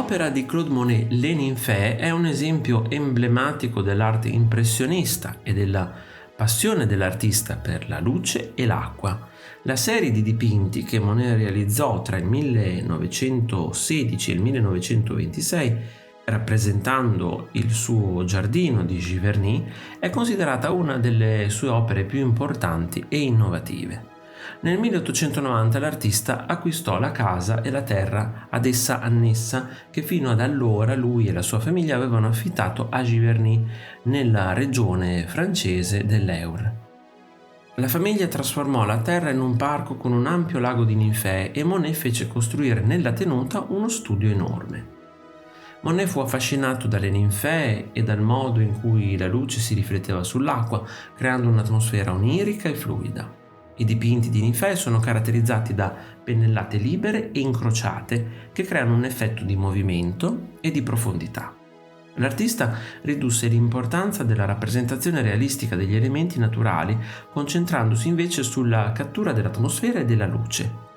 L'opera di Claude Monet, Les Ninfées, è un esempio emblematico dell'arte impressionista e della passione dell'artista per la luce e l'acqua. La serie di dipinti che Monet realizzò tra il 1916 e il 1926, rappresentando il suo giardino di Giverny, è considerata una delle sue opere più importanti e innovative. Nel 1890 l'artista acquistò la casa e la terra ad essa annessa che fino ad allora lui e la sua famiglia avevano affittato a Giverny, nella regione francese dell'Eure. La famiglia trasformò la terra in un parco con un ampio lago di ninfee e Monet fece costruire nella tenuta uno studio enorme. Monet fu affascinato dalle ninfee e dal modo in cui la luce si rifletteva sull'acqua, creando un'atmosfera onirica e fluida. I dipinti di ninfee sono caratterizzati da pennellate libere e incrociate che creano un effetto di movimento e di profondità. L'artista ridusse l'importanza della rappresentazione realistica degli elementi naturali, concentrandosi invece sulla cattura dell'atmosfera e della luce.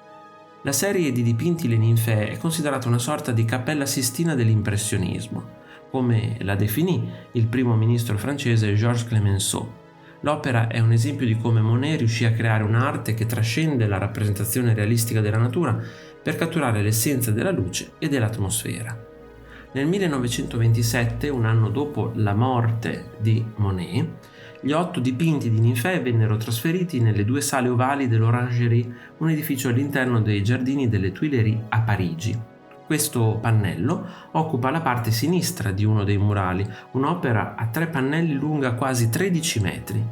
La serie di dipinti Le Ninfee è considerata una sorta di Cappella Sistina dell'impressionismo, come la definì il primo ministro francese Georges Clemenceau. L'opera è un esempio di come Monet riuscì a creare un'arte che trascende la rappresentazione realistica della natura per catturare l'essenza della luce e dell'atmosfera. Nel 1927, un anno dopo la morte di Monet, gli 8 dipinti di ninfee vennero trasferiti nelle 2 sale ovali dell'Orangerie, un edificio all'interno dei giardini delle Tuileries a Parigi. Questo pannello occupa la parte sinistra di uno dei murali, un'opera a 3 pannelli lunga quasi 13 metri.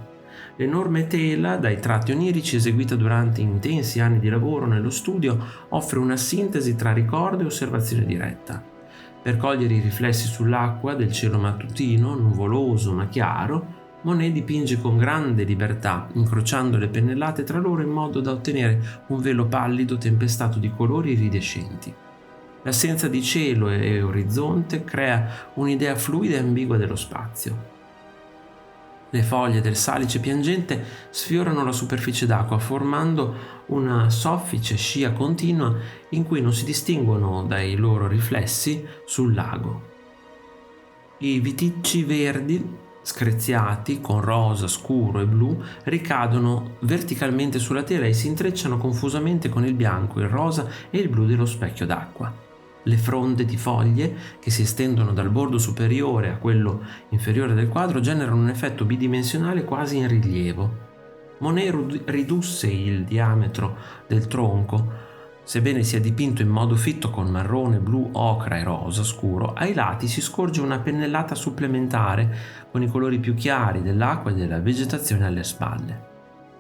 L'enorme tela, dai tratti onirici, eseguita durante intensi anni di lavoro nello studio, offre una sintesi tra ricordo e osservazione diretta. Per cogliere i riflessi sull'acqua del cielo mattutino, nuvoloso ma chiaro, Monet dipinge con grande libertà, incrociando le pennellate tra loro in modo da ottenere un velo pallido tempestato di colori iridescenti. L'assenza di cielo e orizzonte crea un'idea fluida e ambigua dello spazio. Le foglie del salice piangente sfiorano la superficie d'acqua, formando una soffice scia continua in cui non si distinguono dai loro riflessi sul lago. I viticci verdi, screziati con rosa scuro e blu, ricadono verticalmente sulla tela e si intrecciano confusamente con il bianco, il rosa e il blu dello specchio d'acqua. Le fronde di foglie, che si estendono dal bordo superiore a quello inferiore del quadro, generano un effetto bidimensionale quasi in rilievo. Monet ridusse il diametro del tronco, sebbene sia dipinto in modo fitto con marrone, blu, ocra e rosa scuro. Ai lati si scorge una pennellata supplementare con i colori più chiari dell'acqua e della vegetazione alle spalle.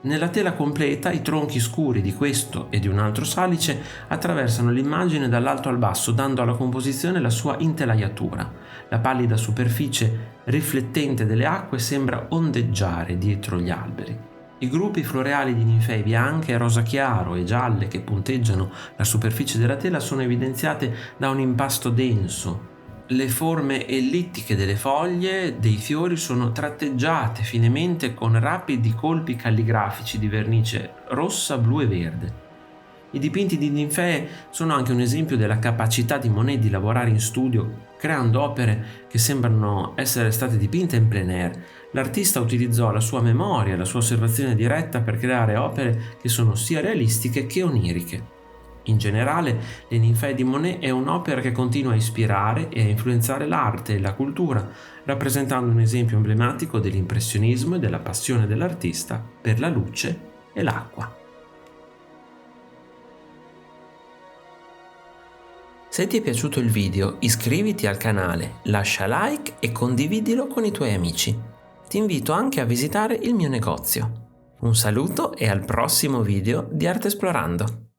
Nella tela completa i tronchi scuri di questo e di un altro salice attraversano l'immagine dall'alto al basso, dando alla composizione la sua intelaiatura. La pallida superficie riflettente delle acque sembra ondeggiare dietro gli alberi. I gruppi floreali di ninfee bianche, rosa chiaro e gialle che punteggiano la superficie della tela sono evidenziate da un impasto denso. Le forme ellittiche delle foglie dei fiori sono tratteggiate finemente con rapidi colpi calligrafici di vernice rossa, blu e verde. I dipinti di ninfee sono anche un esempio della capacità di Monet di lavorare in studio, creando opere che sembrano essere state dipinte in plein air. L'artista utilizzò la sua memoria e la sua osservazione diretta per creare opere che sono sia realistiche che oniriche. In generale, Le Ninfee di Monet è un'opera che continua a ispirare e a influenzare l'arte e la cultura, rappresentando un esempio emblematico dell'impressionismo e della passione dell'artista per la luce e l'acqua. Se ti è piaciuto il video, iscriviti al canale, lascia like e condividilo con i tuoi amici. Ti invito anche a visitare il mio negozio. Un saluto e al prossimo video di Arte Esplorando!